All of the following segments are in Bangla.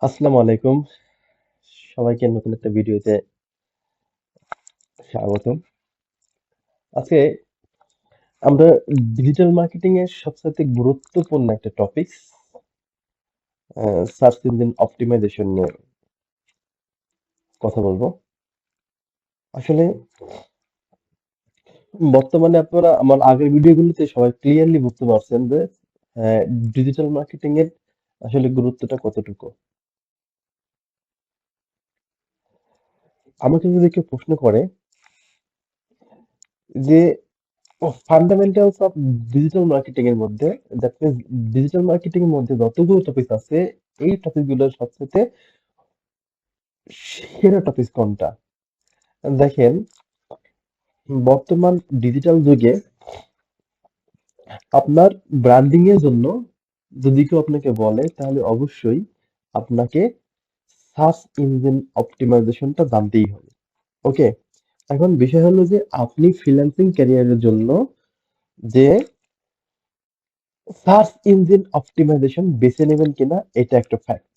আসসালামু আলাইকুম। সবাইকে নতুন একটা ভিডিওতে স্বাগতম। আজকে আমরা ডিজিটাল মার্কেটিং এর সবচাইতে গুরুত্বপূর্ণ একটা টপিক সার্চ ইঞ্জিন অপটিমাইজেশন নিয়ে কথা বলবো। আসলে বর্তমানে আপনারা আমার আগের ভিডিওগুলোতে সবাই ক্লিয়ারলি বুঝতে পারছেন যে ডিজিটাল মার্কেটিং এর আসলে গুরুত্বটা কতটুকু। আমাকে যদি কেউ প্রশ্ন করে যে ফান্ডামেন্টালস অফ ডিজিটাল মার্কেটিং এর মধ্যে, দ্যাট মিনস ডিজিটাল মার্কেটিং এর মধ্যে যতগুলো টপিক আছে এই টপিক গুলোর সবচেয়ে সেরা টপিক কোনটা? দেখেন, বর্তমান ডিজিটাল যুগে আপনার ব্র্যান্ডিং এর জন্য যদি কেউ আপনাকে বলে তাহলে অবশ্যই আপনাকে সার্চ ইঞ্জিন অপটিমাইজেশনটা জানতেই হবে। ওকে, এখন বিষয় হলো যে আপনি ফ্রিল্যান্সিং ক্যারিয়ারের জন্য যে সার্চ ইঞ্জিন অপটিমাইজেশন বেছে নেবেন কিনা এটা একটা ফ্যাক্ট।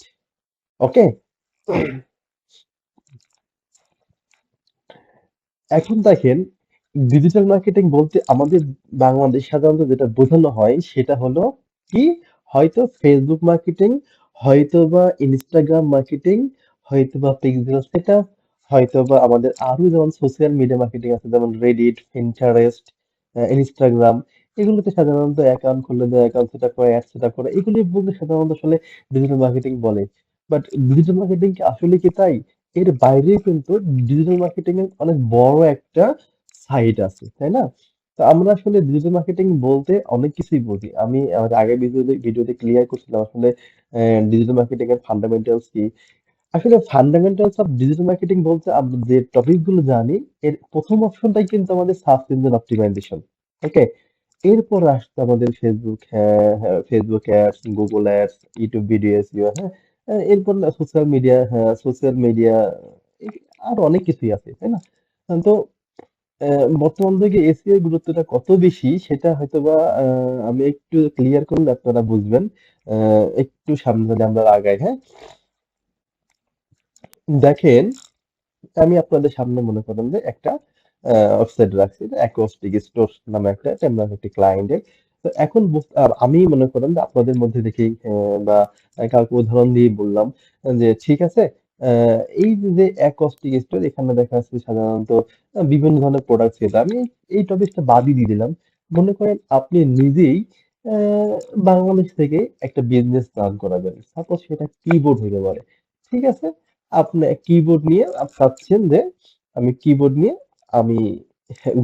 ওকে, এখন দেখেন, ডিজিটাল মার্কেটিং বলতে আমাদের বাংলাদেশ সাধারণত যেটা বোঝানো হয় সেটা হলো কি, হয়তো ফেসবুক মার্কেটিং, হয়তোবা ইনস্টাগ্রাম মার্কেটিং, হয়তোবা পিক্সেল সেটআপ, হয়তোবা আমাদের আরো যেমন সোশ্যাল মিডিয়া মার্কেটিং আছে যেমন রেডিট, পিন্টারেস্ট, ইনস্টাগ্রাম। এগুলোতে সাধারণত অ্যাকাউন্ট খুলে দেয়, অ্যাকাউন্ট সেট আপ করে, অ্যাড সেট আপ করে, এগুলি বলতে সাধারণত আসলে ডিজিটাল মার্কেটিং বলে। বাট ডিজিটাল মার্কেটিং কি আসলে কি তাই? এর বাইরে কিন্তু ডিজিটাল মার্কেটিং এর অনেক বড় একটা সাইট আছে, তাই না? তো আমরা আসলে ডিজিটাল মার্কেটিং বলতে অনেক কিছুই বুঝি। আমি আমার আগের ভিডিওতে ক্লিয়ার করছিলাম আসলে ডিজিটাল মার্কেটিং এর ফান্ডামেন্টালস কি। আসলে ফান্ডামেন্টালস অফ ডিজিটাল মার্কেটিং বলতে আমরা যে টপিক গুলো জানি, এর প্রথম অপশনটাই কিন্তু আমাদের সার্চ ইঞ্জিন অপটিমাইজেশন। ওকে, এরপর আসছে আমাদের Facebook, Facebook ads, Google ads, YouTube video SEO, হ্যাঁ। এরপর সোশ্যাল মিডিয়া, হ্যাঁ, সোশ্যাল মিডিয়া আর অনেক কিছুই আছে, তাই না? তো বর্তমান যুগে এসইও এর গুরুত্বটা কত বেশি সেটা হয়তোবা আমি একটু ক্লিয়ার করলে আপনারা বুঝবেন। একটু সামনে যদি আমরা আগাই, হ্যাঁ। দেখেন, আমি আপনাদের সামনে মনে করেন যে একটা ওয়েবসাইট রাখছি, অ্যাকোস্টিক স্টোর নামে একটা, এটা আমরা একটি ক্লায়েন্টের। তো এখন আমি মনে করেন যে আপনাদের মধ্যে দেখি বা কাউকে উদাহরণ দিয়ে বললাম যে ঠিক আছে, এই যে অ্যাকোস্টিক স্টোর, এখানে দেখা যাচ্ছে সাধারণত বিভিন্ন ধরনের প্রোডাক্ট সেল। আমি এই টপিকটা বাদই দিয়ে দিলাম। মনে করেন আপনি নিজেই আহ, বাংলাদেশ থেকে একটা বিজনেস রান করাবেন, সাপোজ সেটা কিবোর্ড হতে পারে। ঠিক আছে, আপনি কিবোর্ড নিয়ে চাচ্ছেন যে আমি কিবোর্ড নিয়ে আমি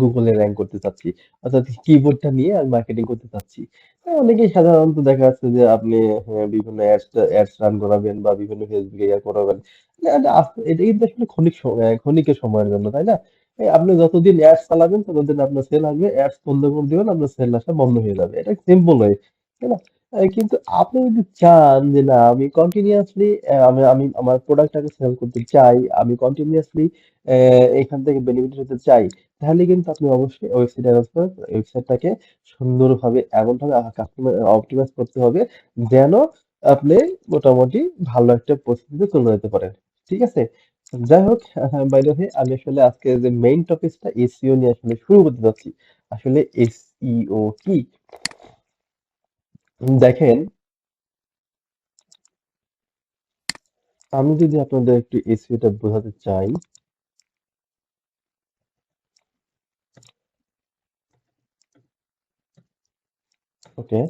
গুগলে র্যাঙ্ক করতে চাচ্ছি, অর্থাৎ কিবোর্ডটা নিয়ে আমি মার্কেটিং করতে চাচ্ছি। অনেকেই সাধারণত দেখা যাচ্ছে যে আপনি বিভিন্ন অ্যাডস রান করাবেন বা বিভিন্ন ফেসবুকে ইয়ে করাবেন। এটা কিন্তু আসলে ক্ষণিকের সময়ের জন্য, তাই না? আপনি যতদিন অ্যাডস চালাবেন ততদিন আপনার সেল আসবে, অ্যাডস বন্ধ করে দিবেন আপনার সেল আসা বন্ধ হয়ে যাবে, এটা সিম্পল হয়, তাই না? কিন্তু আপনি যদি চান যে না আমি কন্টিনিউয়াসলি আমি আমি আমার প্রোডাক্টটাকে সেল করতে চাই, আমি কন্টিনিউয়াসলি এখান থেকে বেনিফিট হতে চাই, তাহলে কিন্তু আপনি অবশ্যই ওয়েবসাইটটাকে সুন্দরভাবে এমনভাবে কাস্টমার অপটিমাইজ করতে হবে যেন আপনি মোটামুটি ভালো একটা পরিস্থিতিতে চলে যেতে পারেন। ঠিক আছে, যাই হোক, বাই দ্য ওয়ে, আমি আসলে আজকে যে মেইন টপিকটা এসইও নিয়ে আসলে শুরু করতে যাচ্ছি। আসলে এসইও কি, দেখেন, আমি যদি আপনাদের একটু এসইওটা বোঝাতে চাই। ওকে,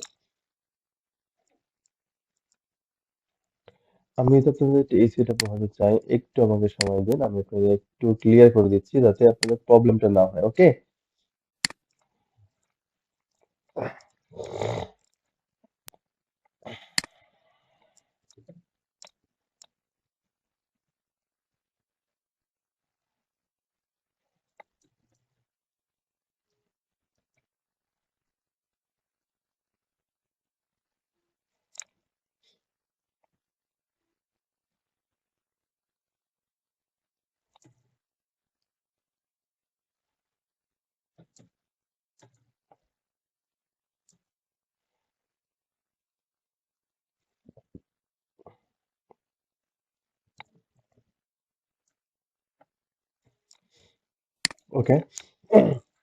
আমি যদি আপনাদের একটু এসইওটা বোঝাতে চাই, একটু আমাকে সময় দিন, আমি আপনাদের একটু ক্লিয়ার করে দিচ্ছি যাতে আপনাদের প্রবলেমটা না হয়। ওকে, ওকে।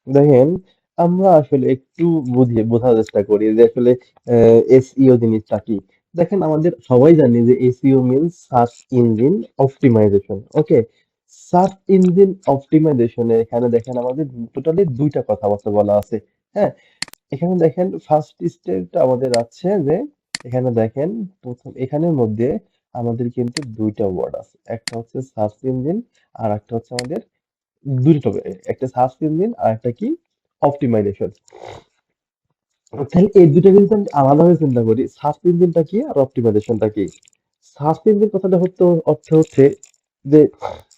দেখেন, আমরা আসলে একটু বোঝার চেষ্টা করি যে আসলে এসইও জিনিসটা কি। দেখেন, আমাদের সবাই জানি যে SEO means search engine optimization. Okay, search engine অপটিমাইজেশনে এখানে দেখেন আমাদের টোটালি দুইটা কথাবার্তা বলা আছে। হ্যাঁ, এখানে দেখেন ফার্স্ট স্টেপটা আমাদের আছে যে এখানে দেখেন প্রথম এখানের মধ্যে আমাদের কিন্তু দুইটা ওয়ার্ড আছে, একটা হচ্ছে সার্চ ইঞ্জিন আর একটা হচ্ছে আমাদের দুটো, একটা সার্চ ইঞ্জিন আর একটা কি অপটিমাইজেশন। তাহলে এই দুটো কিন্তু আমি আলাদাভাবে চিন্তা করি, সার্চ ইঞ্জিনটা কি আর অপটিমাইজেশনটা কি। সার্চ ইঞ্জিন কথাটা হচ্ছে অর্থ হচ্ছে যে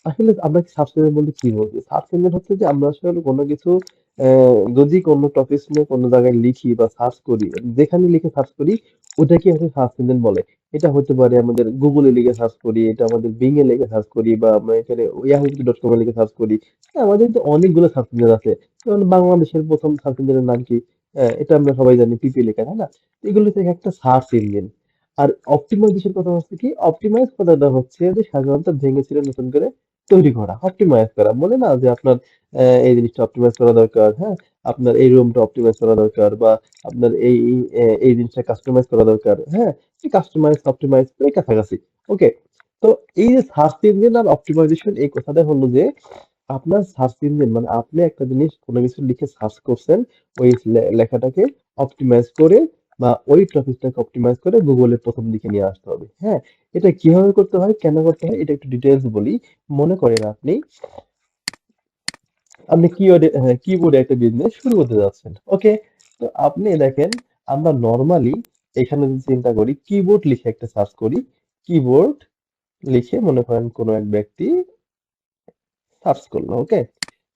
আসলে আমরা সার্চ ইঞ্জিন বলতে কি বলছি, সার্চ ইঞ্জিন হচ্ছে যে আমরা আসলে কোনো কিছু যদি কোনো টপিক নিয়ে কোনো জায়গায় লিখি বা সার্চ করি, যেখানে লিখে সার্চ করি ওটাকে হচ্ছে সার্চ ইঞ্জিন বলে। এটা হতে পারে আমাদের গুগলে লিখে সার্চ করি, এটা আমাদের বিং এ লিখে সার্চ করি, বা আমরা এখানে yahoo.com এ লিখে সার্চ করি। হ্যাঁ, আমাদের তো অনেকগুলো সার্চ ইঞ্জিন আছে। যেমন বাংলাদেশের প্রথম সার্চ ইঞ্জিনের নাম কি? এটা আমরা সবাই জানি, পিপি লেখা, তাই না? এগুলো থেকে একটা সার্চ ইঞ্জিন। আর অপটিমাইজেশন কথা হচ্ছে কি, অপটিমাইজ কথাটা হচ্ছে যে সাধারণত ভেঙে ছিঁড়ে নতুন করে তৈরি করা, অপটিমাইজ করা। বলে না যে আপনার এই জিনিসটা অপটিমাইজ করা দরকার, হ্যাঁ, আপনার এই রুমটা অপটিমাইজ করা দরকার, বা আপনার এই জিনিসটা কাস্টমাইজ করা দরকার, হ্যাঁ, এই কাস্টমাইজ অপটিমাইজ এই কাছাকাছি। ওকে, তো এই যে সার্চ ইঞ্জিন আর অপটিমাইজেশন, এই কথাটা হলো যে আপনার সার্চ ইঞ্জিন মানে আপনি একটা জিনিস কোনো কিছু লিখে সার্চ করছেন, ওই লেখাটাকে অপটিমাইজ করে বা ওই টপিকটাকে অপটিমাইজ করে গুগলের প্রথম দিকে নিয়ে আসতে হবে। হ্যাঁ, এটা কিভাবে করতে হয়, কেন করতে হয়, এটা একটু ডিটেলস বলি। মনে করেন আপনি আপনি কিবোর্ডে একটা বিজনেস শুরু করতে যাচ্ছেন। ওকে, তো আপনি দেখেন, আমরা নর্মালি এখানে যদি চিন্তা করি, কিবোর্ড লিখে একটা সার্চ করি, কিবোর্ড লিখে মনে করেন কোনো এক ব্যক্তি সার্চ করলো। ওকে,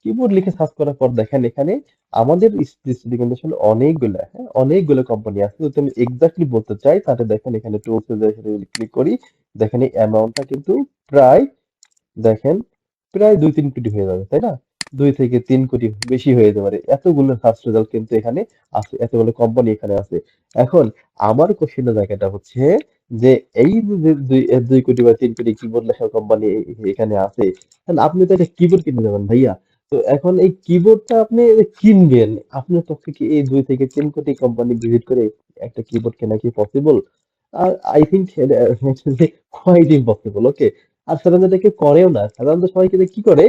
কিবোর্ড লিখে সার্চ করার পর দেখেন এখানে আমাদের স্পেসিফিক কিন্তু আসলে অনেকগুলা, হ্যাঁ, অনেকগুলো কোম্পানি আছে। যদি আমি এক্স্যাক্টলি বলতে চাই তাহলে দেখেন এখানে টুলসে ক্লিক করি, দেখেন এই অ্যামাউন্টটা কিন্তু প্রায়, দেখেন প্রায় 2-3 কোটি হয়ে যাবে, তাই না? 2 থেকে 3 কোটি বেশি হয়ে যেতে পারে, এতগুলো সার্চ রেজাল্ট কিন্তু এখানে আছে, এতগুলো কোম্পানি এখানে আছে। এখন আমার কোশ্চেনের জায়গাটা হচ্ছে যে এই যে 2 কোটি বা 3 কোটি কিবোর্ড লেখা কোম্পানি এখানে আছে, তাহলে আপনি তো একটা কিবোর্ড কিনে যাবেন ভাইয়া। তো এখন এই কিবোর্ডটা আপনি যে কিনবেন, আপনার পক্ষে কি এই 2 থেকে 3 কোটি কোম্পানি ভিজিট করে একটা কিবোর্ড কেনা কি possible? I think quite impossible. Okay, আর সাধারণত এটা কেউ করেও না। সাধারণত সবাই কিন্তু কি করে,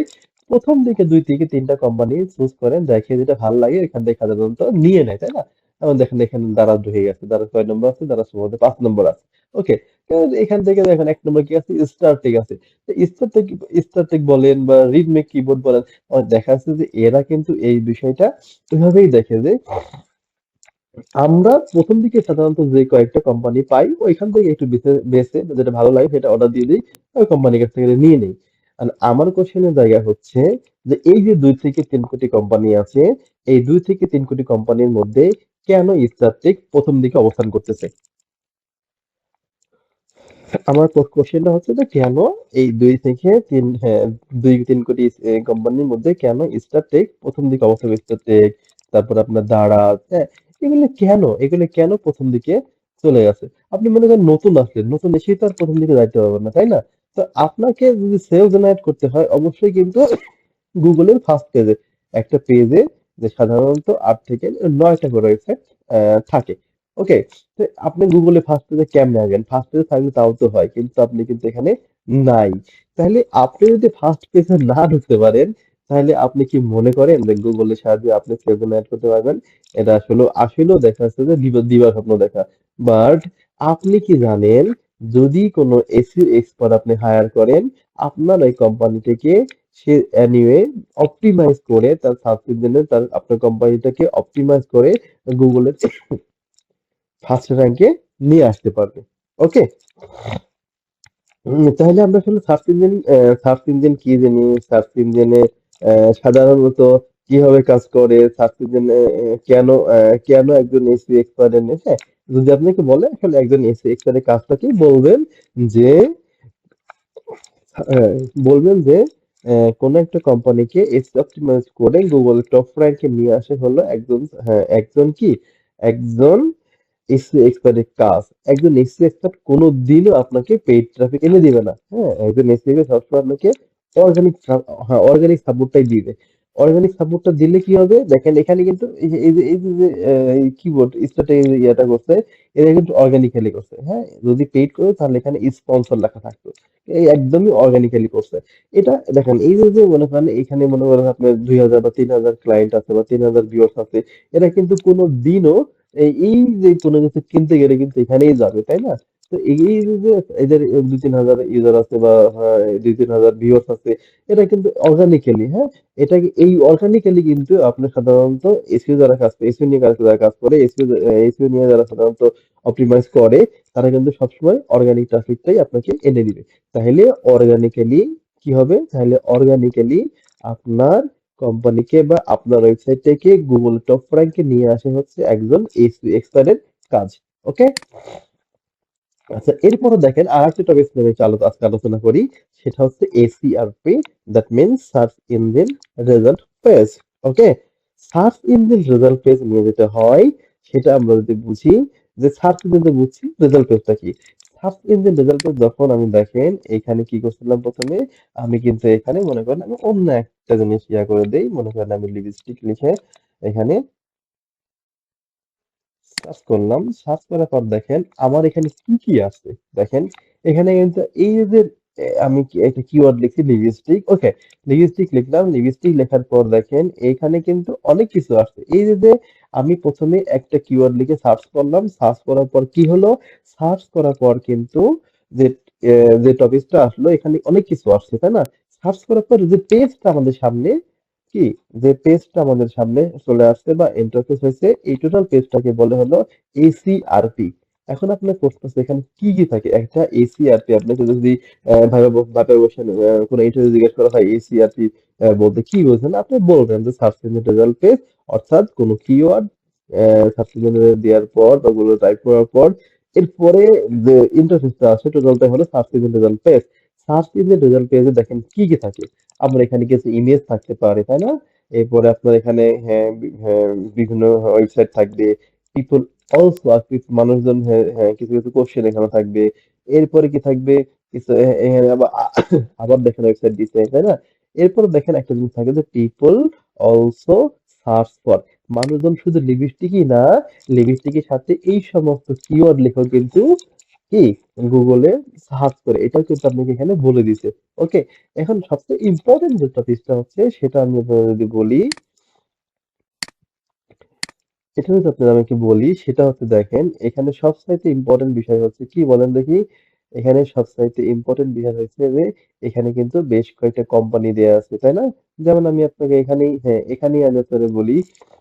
প্রথম দিকে 2 থেকে 3টা কোম্পানি চুজ করেন, দেখে যেটা ভালো লাগে এখান থেকে সাধারণত নিয়ে নেয়, তাই না? যেমন দেখেন এখানে দারাজ ঢুকে গেছে, দারাজ কয় নম্বর আছে, দারাজ সম্ভবত 5 নম্বর আছে। ওকে, তো এখান থেকে দেখেন 1 নম্বর কি আছে, স্টারটেক আছে। তো স্টারটেক, স্টারটেক বলেন বা রিডমেক কিবোর্ড বলেন, দেখা যাচ্ছে যে এরা কিন্তু এই বিষয়টা এভাবেই দেখে যে আমরা প্রথম দিকে সাধারণত যে কয়েকটা কোম্পানি পাই ওইখান থেকে একটু বেছে বেছে যেটা ভালো লাগে সেটা অর্ডার দিয়ে দিই, ওই কোম্পানির কাছ থেকে নিয়ে নেই। আর আমার কোশ্চেনের জায়গা হচ্ছে যে এই যে 2 থেকে 3 কোটি কোম্পানি আছে, এই 2 থেকে 3 কোটি কোম্পানির মধ্যে কেন স্টারটেক প্রথম দিকে অবস্থান করতেছে? আমার কোশ্চেনটা হচ্ছে যে কেন এই 2 থেকে 3, হ্যাঁ, 2-3 কোটি কোম্পানির মধ্যে কেন স্টারটেক প্রথম দিকে অবস্থান করছে? স্টারটেক, তারপর আপনার দারাজ, হ্যাঁ, এগুলো কেন প্রথম দিকে চলে গেছে? আপনি মনে করেন নতুন আসলেন, নতুন এসেই তো আর প্রথম দিকে যাইতে পারবেন না, তাই না? তো আপনাকে যদি সেল জেনারেট করতে হয় অবশ্যই কিন্তু গুগলের ফার্স্ট পেজে, একটা পেজে যে সাধারণত 8 থেকে 9টা করে ওয়েবসাইট থাকে। ওকে, তো আপনি গুগলে ফার্স্ট পেজে কেমনে আসবেন? ফার্স্ট পেজে থাকলে তাও তো হয়, কিন্তু আপনি কিন্তু এখানে নাই। তাহলে আপনি যদি ফার্স্ট পেজে না ঢুকতে পারেন, তাহলে আপনি কি মনে করেন যে গুগলের সাহায্যে আপনি সেভ অ্যাড করতে পারবেন? এটা আসলেও দেখা যাচ্ছে যে দিবা স্বপ্ন দেখা। বাট আপনি কি জানেন, যদি কোনো এসইও এক্সপার্ট আপনি হায়ার করেন, আপনার ওই কোম্পানি থেকে সে এনিওয়ে অপটিমাইজ করে তার সার্চ ইঞ্জিনে তার আপনার কোম্পানিটাকে অপটিমাইজ করে গুগলের ফার্স্ট র্যাঙ্কে নিয়ে আসতে পারবে। ওকে, তাহলে আমরা আসলে সার্চ ইঞ্জিন কি জানি, সার্চ ইঞ্জিনে সাধারণত কিভাবে কাজ করে, সার্চ ইঞ্জিনে কেন একজন এসইও এক্সপার্ট এনে, হ্যাঁ, যদি আপনাকে বলে আসলে একজন এসইও এক্সপার্টের কাজটা কি, যে হ্যাঁ, বলবেন যে কোন একটা কোম্পানিকে এসইও অপটিমাইজ করে গুগল টপ র্যাঙ্কে নিয়ে আসে হলো একজন, হ্যাঁ, একজন এসইও এক্সপার্টের কাজ। একজন এসইও এক্সপার্ট কোনোদিনও আপনাকে পেইড ট্রাফিক এনে দিবে না। হ্যাঁ, একজন এসইও সবসময় আপনাকে অর্গানিক, হ্যাঁ, অর্গানিক সাপোর্টটাই দিবে। অর্গানিক সাপোর্টটা দিলে কি হবে দেখেন এখানে কিন্তু এই যে কিবোর্ড স্টার্টে ইয়াটা করছে, এটা কিন্তু অর্গানিক্যালি করছে। হ্যাঁ, যদি পেইড করে তাহলে এখানে স্পন্সর লেখা থাকতো। এই একদমই অর্গানিক্যালি করছে। এটা দেখেন এই যে মনে করেন এখানে মনে করেন আপনার 2000 বা 3000 ক্লায়েন্ট আছে বা 3000 ভিউয়ার্স আছে, এরা কিন্তু কোনো দিনও এই যে কোনো কিছু কিনতে গেলে কিন্তু এখানেই যাবে, তাই না? তো এই যে এদের 2-3000 ইউজার আছে বা 2-3000 ভিউয়ার্স আছে, এটা কিন্তু অর্গানিক্যালি, হ্যাঁ, এটা এই অর্গানিক্যালি কিন্তু আপনার সাধারণত এসইও যারা কাজ করে, এসইও নিয়ে যারা কাজ করে, এসইও নিয়ে যারা সাধারণত অপটিমাইজ করে, তারা কিন্তু সবসময় অর্গানিক ট্রাফিকটাই আপনাকে এনে দিবে। তাহলে অর্গানিক্যালি কি হবে? তাহলে অর্গানিক্যালি আপনার কোম্পানিকে বা আপনার ওয়েবসাইট থেকে গুগল টপ র্যাঙ্কে নিয়ে আসা হচ্ছে একজন এসইও এক্সপার্টের কাজ। ওকে? আচ্ছা, এরপরে দেখেন আর একটা টপিক নিয়ে আমি আজকে আলোচনা করি, সেটা হচ্ছে SERP, that means search engine result page. Okay, search engine result page নিয়ে যেতে হয়, সেটা আমরা যদি বুঝি যে সার্চ ইঞ্জিন তো বুঝছি, রেজাল্ট পেজটা কি? সার্চ ইঞ্জিন রেজাল্ট পেজ যখন আমি দেখেন এখানে কি করছিলাম প্রথমে, আমি কিন্তু এখানে মনে করেন আমি অন্য একটা জিনিস ইয়া করে দেই, মনে করেন আমি লিপস্টিক লিখে এখানে সার্চ করলাম, সার্চ করার পর দেখেন আমার এখানে কি কি আছে। দেখেন এখানে কিন্তু এই যে আমি একটা কিওয়ার্ড লিখছি লিপস্টিক। ওকে, লিপস্টিক লিখলাম, লিপস্টিক লেখার পর দেখেন এখানে কিন্তু অনেক কিছু আসছে। এই যে আমি প্রথমে একটা কিওয়ার্ড লিখে সার্চ করলাম, সার্চ করার পর কি হলো, সার্চ করার পর কিন্তু যে যে টপিকটা আসলো এখানে অনেক কিছু আসছে, তাই না? সার্চ করার পর যে পেজটা আমাদের সামনে কি, যে পেজটা আমাদের সামনে চলে আসছে বা ইন্টারফেস হয়েছে, এই টোটাল পেজটাকে বলে হলো এসিআরপি। এখন আপনার প্রশ্ন হচ্ছে এখানে কি কি থাকে একটা এসিআরপি, আপনাকে যদি ভাবে বসে কোনো ইন্টারভিউ জিজ্ঞেস করা হয় এসিআরপি বলতে কি বোঝেন, আপনি বলবেন যে সার্চ ইঞ্জিন রেজাল্ট পেজ, অর্থাৎ কোনো কিওয়ার্ড সার্চ ইঞ্জিনে দেওয়ার পর বা গুলো টাইপ করার পর এরপরে যে ইন্টারফেসটা আছে টোটালটা হলো search engine result page. Search engine result পেজে দেখেন কি কি থাকে, আপনার এখানে কিছু ইমেজ থাকতে পারে, তাই না? এরপরে আপনার এখানে হ্যাঁ, বিভিন্ন ওয়েবসাইট থাকবে, পিপল অলসো মানুষজন, হ্যাঁ, কিছু কিছু কোশ্চেন এখানে থাকবে। এরপরে কি থাকবে, কিছু এখানে আবার আবার দেখেন ওয়েবসাইট দিচ্ছে, তাই না? এরপরে দেখেন একটা জিনিস থাকে যে পিপল অলসো সার্চ ফর, মানুষজন শুধু লিপস্টিকই না, লিপস্টিকের সাথে এই সমস্ত কিওয়ার্ড লেখা কিন্তু কি গুগলে সার্চ করে, এটাও কিন্তু আপনাকে এখানে বলে দিছে। ওকে, এখন সবচেয়ে ইম্পর্টেন্ট যে টপিকটা হচ্ছে সেটা আমি আপনাদের যদি বলি, এটা যদি আপনাদের আমাকে বলি সেটা হচ্ছে দেখেন এখানে সবচাইতে ইম্পর্টেন্ট বিষয় হচ্ছে কি বলেন দেখি, এখানে সবচাইতে ইম্পর্টেন্ট বিষয় হচ্ছে যে এখানে কিন্তু বেশ কয়েকটা কোম্পানি দেয়া আছে, তাই না? যেমন আমি আপনাকে এখানেই, হ্যাঁ, এখানেই আমি আপনাদের বলি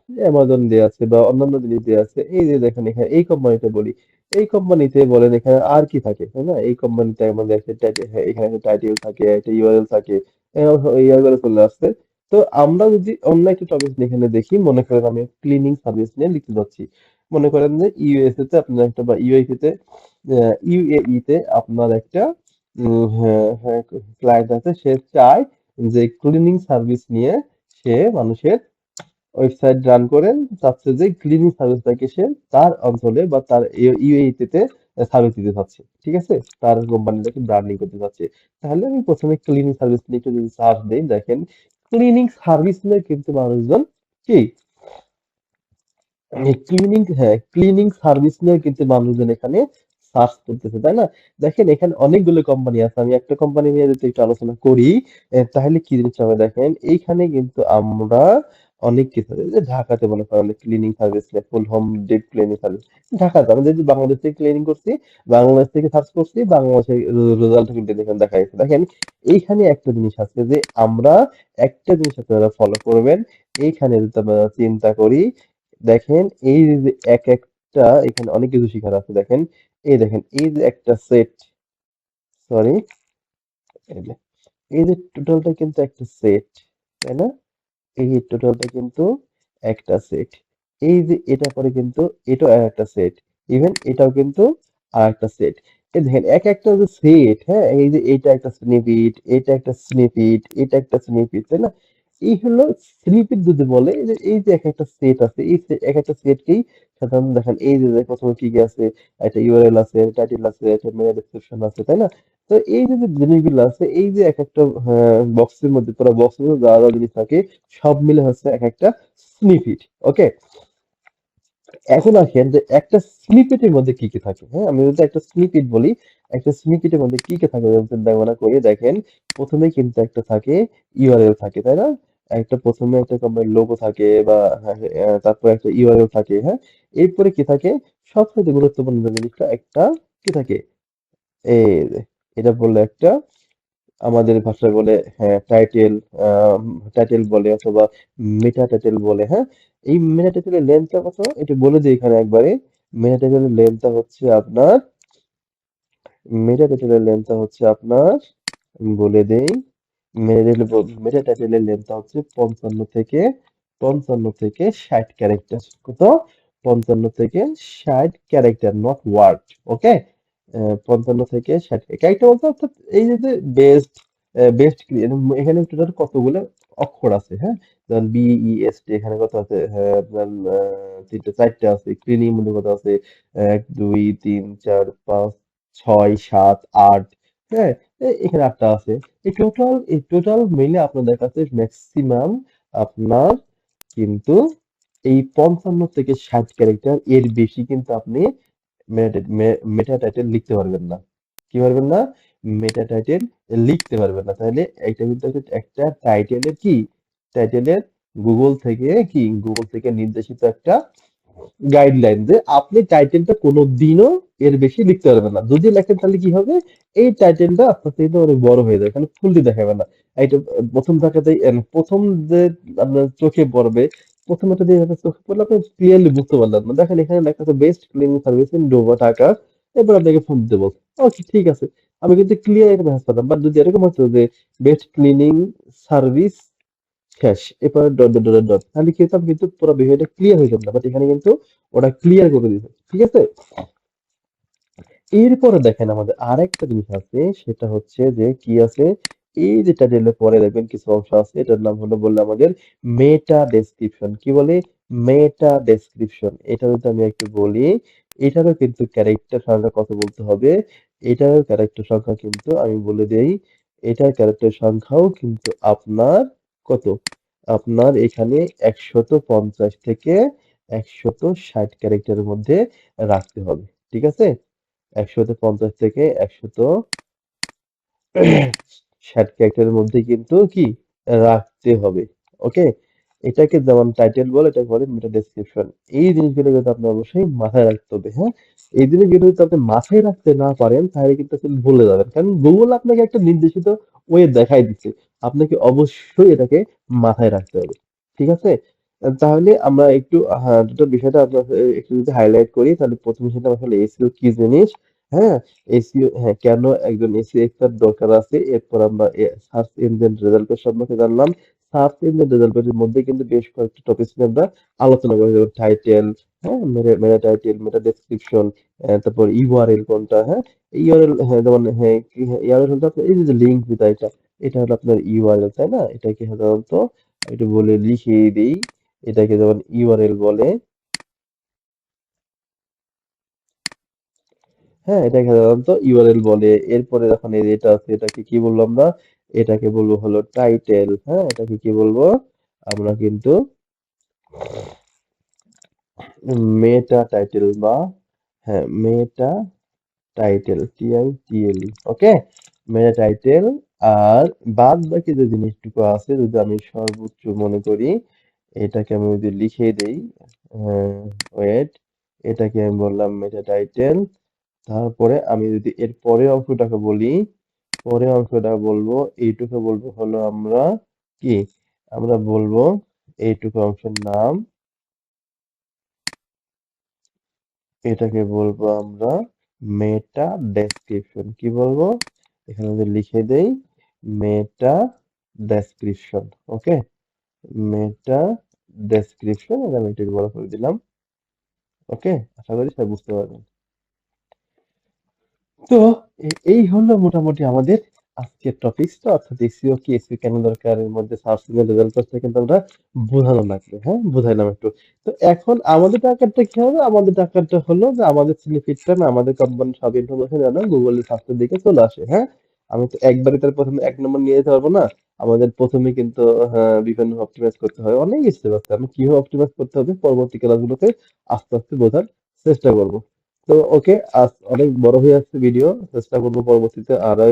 অ্যামাজন দেয়া আছে বা অন্যান্য জিনিস দেয়া আছে। এই যে দেখেন এখানে এই কোম্পানিটা বলি, এই কোম্পানিতে বলেন এখানে আর কি থাকে, তাই না? এই কোম্পানিতে আমাদের একটা হ্যাঁ, এখানে একটা টাইটেল থাকে, একটা ইউআরএল থাকে, ইয়ারগুলো চলে আসছে। তো আমরা যদি অন্য একটা টপিক এখানে দেখি, মনে করেন আমি ক্লিনিং সার্ভিস নিয়ে লিখতে যাচ্ছি, মনে করেন যে ইউএসএ তে আপনার একটা বা ইউএই তে ইউএই তে আপনার একটা ক্লায়েন্ট আছে, সে চায় যে ক্লিনিং সার্ভিস নিয়ে সে মানুষের ওয়েবসাইট রান করেন, চাচ্ছে যে ক্লিনিং সার্ভিসটাকে সে তার অঞ্চলে বা তার ইউএই তে সার্ভিস দিতে চাচ্ছে, ঠিক আছে? তার কোম্পানিটাকে ব্র্যান্ডিং করতে চাচ্ছে। তাহলে আমি প্রথমে ক্লিনিং সার্ভিস নিয়ে একটু যদি সার্চ দিই, দেখেন ক্লিনিং সার্ভিস নিয়ে কিন্তু মানুষজন কি ক্লিনিং, হ্যাঁ, ক্লিনিং সার্ভিস নিয়ে কিন্তু মানুষজন এখানে সার্চ করতেছে, তাই না? দেখেন এখানে অনেকগুলো কোম্পানি আছে, আমি একটা কোম্পানি নিয়ে যদি একটু আলোচনা করি তাহলে কি জিনিস হবে দেখেন এইখানে কিন্তু আমরা অনেক কিছু, এই যে ঢাকাতে মনে করেন ক্লিনিং সার্ভিস, ফুল হোম ডিপ ক্লিনিং সার্ভিস, ঢাকাতে আমি যদি বাংলাদেশ থেকে ক্লিনিং করছি, বাংলাদেশ থেকে সার্চ করছি, বাংলাদেশের রেজাল্ট কিন্তু দেখেন দেখা যাচ্ছে। দেখেন এইখানে একটা জিনিস আছে যে আমরা একটা জিনিস আপনারা ফলো করবেন, এইখানে যদি আমরা চিন্তা করি, দেখেন এই যে এক একটা এখানে অনেক কিছু শিখার আছে। দেখেন এই দেখেন এই যে একটা সেট, সরি, এই যে এই যে টোটালটা কিন্তু একটা সেট, তাই না? এই টোটালটা কিন্তু একটা সেট, এই যে এটা পরে কিন্তু এটাও একটা সেট, ইভেন এটাও কিন্তু আর একটা সেট। এই দেখেন এক একটা যে সেট, হ্যাঁ, এই যে এটা একটা স্নিপিট, এটা একটা স্নিপিট, এটা একটা স্নিপিট, তাই না? এই হলো স্নিপিট যদি বলে, এই যে এক একটা সেট আছে, এই এক একটা সেটকেই সাধারণত দেখেন এই যে প্রথমে কি কি আছে, একটা ইউআরএল আছে, টাইটেল আছে, একটা মেটা ডেসক্রিপশন আছে, তাই না? তো এই যে জিনিসগুলো আছে, এই যে এক একটা বক্সের মধ্যে, পুরো বক্সের মধ্যে যা যা জিনিস থাকে সব মিলে হচ্ছে এক একটা স্নিপিট। ওকে, এখন আসেন যে একটা স্নিপেটের মধ্যে কি কি থাকে। হ্যাঁ, আমি যদি একটা স্নিপেট বলি, একটা স্নিপেটের মধ্যে কি কি থাকে ব্যবহার করে দেখেন। প্রথমে কিন্তু একটা থাকে ইউআরএল থাকে, তাই না? একটা প্রথমে একটা কোম্পানির লোগো থাকে বা তারপর একটা ইউআরএল থাকে। হ্যাঁ, এরপরে কি থাকে, সবচেয়ে গুরুত্বপূর্ণ যে জিনিসটা একটা কি থাকে, এই যে, এটা বললো একটা, আমাদের ভাষায় বলে হ্যাঁ টাইটেল, টাইটেল বলে অথবা মেটা টাইটেল বলে। হ্যাঁ, এই মেটা টাইটেলের লেন্থটা কত এটা বলে দিই এখানে একবারে। মেটা টাইটেলের লেন্থটা হচ্ছে আপনার, মেটা টাইটেলের লেন্থটা হচ্ছে আপনার, বলে দেই, মেটা টাইটেলের লেন্থটা হচ্ছে 55 থেকে 60 ক্যারেক্টার। কত? 55 থেকে 60 ক্যারেক্টার, নট ওয়ার্ড। ওকে, 55 থেকে 60 ক্যারেক্টার বলতে অর্থাৎ এই যে বেস্ট, বেস্ট এখানে টোটাল কতগুলো অক্ষর আছে। হ্যাঁ, যেমন BEST এখানে কত আছে, হ্যাঁ আপনার তিনটে চারটে আছে। ক্লিনিং মধ্যে কত আছে, 1 2 3 4 5 6 7 8। হ্যাঁ, এখানে 8টা আছে। এই টোটাল মিলে আপনাদের কাছে ম্যাক্সিমাম আপনার কিন্তু এই 55 থেকে 60 ক্যারেক্টার, এর বেশি কিন্তু আপনি মেটা টাইটেল লিখতে পারবেন না। কি পারবেন না? মেটা টাইটেল লিখতে পারবেন না। তাহলে এটা কিন্তু একটা টাইটেলের কি, টাইটেলের গুগল থেকে নির্দেশিত একটা গাইডলাইন, যে আপনি টাইটেলটা কোনোদিনও এর বেশি লিখতে পারবেন না। যদি লেখেন তাহলে কি হবে, এই টাইটেলটা আস্তে আস্তে কিন্তু অনেক বড় হয়ে যায়, এখানে ফুলটি দেখাবে না। এইটা প্রথম দেখাতেই প্রথম যে আপনার চোখে পড়বে, প্রথম একটা দিয়ে আপনার চোখে পড়লে আপনি ক্লিয়ারলি বুঝতে পারলেন না। দেখেন এখানে লেখা আছে বেস্ট ক্লিনিং সার্ভিস ইন ডোভা, ঢাকা। এরপর আপনাকে ফোন দিতে বলছে, ওকে ঠিক আছে, আমি কিন্তু ক্লিয়ার এটা মেসেজ পেলাম। বাট যদি এরকম হতো যে বেস্ট ক্লিনিং সার্ভিস শেষ, এরপরে ডট ডট ডট ডট, তাহলে কি হতাম, কিন্তু পুরো বিষয়টা ক্লিয়ার হয়ে যেত না। বাট এখানে কিন্তু ওটা ক্লিয়ার করে দিয়েছে। ঠিক আছে, এরপরে দেখেন আমাদের আরেকটা জিনিস আছে, সেটা হচ্ছে যে কি আছে, এই যেটা দিলে পরে দেখবেন কিছু অংশ আছে, এটার নাম হলো বললে আমাদের মেটা ডেসক্রিপশন। কি বলে? মেটা ডেসক্রিপশন। এটা যদি আমি একটু বলি, এটারও কিন্তু ক্যারেক্টার সংখ্যা কত বলতে হবে। এটারও ক্যারেক্টার সংখ্যা কিন্তু আমি বলে দেই, এটার ক্যারেক্টার সংখ্যাও কিন্তু আপনার কত, আপনার এখানে 150 থেকে 160 ক্যারেক্টারের মধ্যে রাখতে হবে। ঠিক আছে, 150 থেকে 160 ক্যারেক্টারের মধ্যে কিন্তু কি রাখতে হবে। ওকে, এটাকে যেমন টাইটেল বলে, এটা বলে মেটা ডেসক্রিপশন। এই জিনিসগুলো কিন্তু আপনি অবশ্যই মাথায় রাখতে হবে। হ্যাঁ, এই জিনিসগুলো যদি আপনি মাথায় রাখতে না পারেন তাহলে কিন্তু আপনি ভুলে যাবেন, কারণ গুগল আপনাকে একটা নির্দেশিত ওয়ে দেখাই দিচ্ছে, আপনাকে অবশ্যই এটাকে মাথায় রাখতে হবে। ঠিক আছে, তাহলে আমরা একটু হ্যাঁ দুটো বিষয়টা আপনার একটু যদি হাইলাইট করি, তাহলে প্রথম বিষয়টা আসলে এসইও কি জিনিস। হ্যাঁ, এসইও, হ্যাঁ কেন একজন এসইও এক্সপার্ট দরকার আছে। এরপর আমরা সার্চ ইঞ্জিন রেজাল্টের সম্পর্কে জানলাম। সার্চ ইঞ্জিন রেজাল্টের মধ্যে কিন্তু বেশ কয়েকটা টপিক নিয়ে আমরা আলোচনা করি, যেমন টাইটেল, হ্যাঁ মেটা মেটা টাইটেল, মেটা ডেসক্রিপশন, তারপর ইউআরএল কোনটা। হ্যাঁ, ইউআরএল, হ্যাঁ যেমন হ্যাঁ কি, ইউআরএল হলো আপনার এই যে লিঙ্ক যেটা, এটা হলো আপনার ইউআরএল, তাই না? এটাকে সাধারণত একটু বলে লিখিয়ে দিই, এটাকে যেমন ইউআরএল বলে। হ্যাঁ, এটাকে সাধারণত ইউআরএল বলে। এরপরে যখন এই যে এটা আছে, এটাকে কি বলবো আমরা, এটাকে বলবো হলো টাইটেল। হ্যাঁ, এটাকে কি বলবো আমরা কিন্তু মেটা টাইটেল বা হ্যাঁ মেটা টাইটেল, TITLE। ওকে, মেটা টাইটেল। আর বাদ বাকি যে জিনিসটুকু আছে, যদি আমি সর্বোচ্চ মনে করি, এটাকে আমি যদি লিখে দেই, ওয়েট, এটাকে আমি বললাম মেটা টাইটেল। তারপরে আমি যদি এর পরের অংশটাকে বলি, পরের অংশটা বলবো, এইটুকু বলবো হলো আমরা কি, আমরা বলবো এইটুকু অংশের নাম, এটাকে বলবো আমরা মেটা ডেসক্রিপশন। কি বলবো? এখানে যদি লিখে দেই মেটা ডেসক্রিপশন। ওকে, মেটা ডেসক্রিপশন, আমি এটাকে বড় করে দিলাম। ওকে, আশা করি সবাই বুঝতে পারবেন। তো এই হলো মোটামুটি আমাদের আজকের টপিকসটা, অর্থাৎ এসইও কি, এসইও কেন দরকার, এর মধ্যে সার্চ ইঞ্জিন রেজাল্ট কিন্তু আমরা বোঝানো লাগবে। হ্যাঁ, বুঝাইলাম একটু। তো এখন আমাদের টার্গেটটা কি হবে? আমাদের টার্গেটটা হলো যে আমাদের বেনিফিটটা না, আমাদের কোম্পানির সব ইনফরমেশন যেন গুগলের সার্চের দিকে চলে আসে। হ্যাঁ, আমি তো একবারে তার প্রথমে ১ নম্বর নিয়ে যেতে পারবো না। আমাদের ১ম এ কিন্তু বিভিন্ন অপটিমাইজ করতে হয়। অনেক স্টেপ আছে। আমি কিভাবে অপটিমাইজ করতে হবে পরবর্তী ক্লাসগুলোতে আস্তে, আস্তে বোঝার চেষ্টা করব। তো ওকে, আজ অনেক বড় হয়ে যাচ্ছে ভিডিও। চেষ্টা করব পরবর্তীতে আরো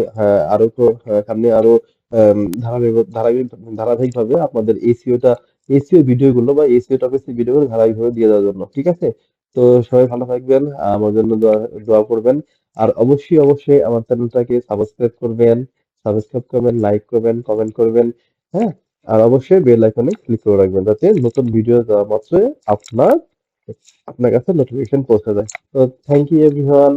আরো তো সামনে আরো ধারাবাহিকভাবে আপনাদের এসইও ভিডিওগুলো বা এসইও টপিকস ভিডিওগুলো ধারাবাহিকভাবে দিয়ে দেওয়ার জন্য। ঠিক আছে? তো সবাই ভালো থাকবেন। আমার জন্য দোয়া করবেন। আর অবশ্যই আমার চ্যানেলটাকে সাবস্ক্রাইব করবেন, লাইক করবেন, কমেন্ট করবেন। হ্যাঁ? আর অবশ্যই বেল আইকনে ক্লিক করে রাখবেন যাতে নতুন ভিডিও দেওয়া মাত্রই আপনার আপনার কাছে নোটিফিকেশন পৌঁছে যায়। তো থ্যাংক ইউ এভরিওয়ান।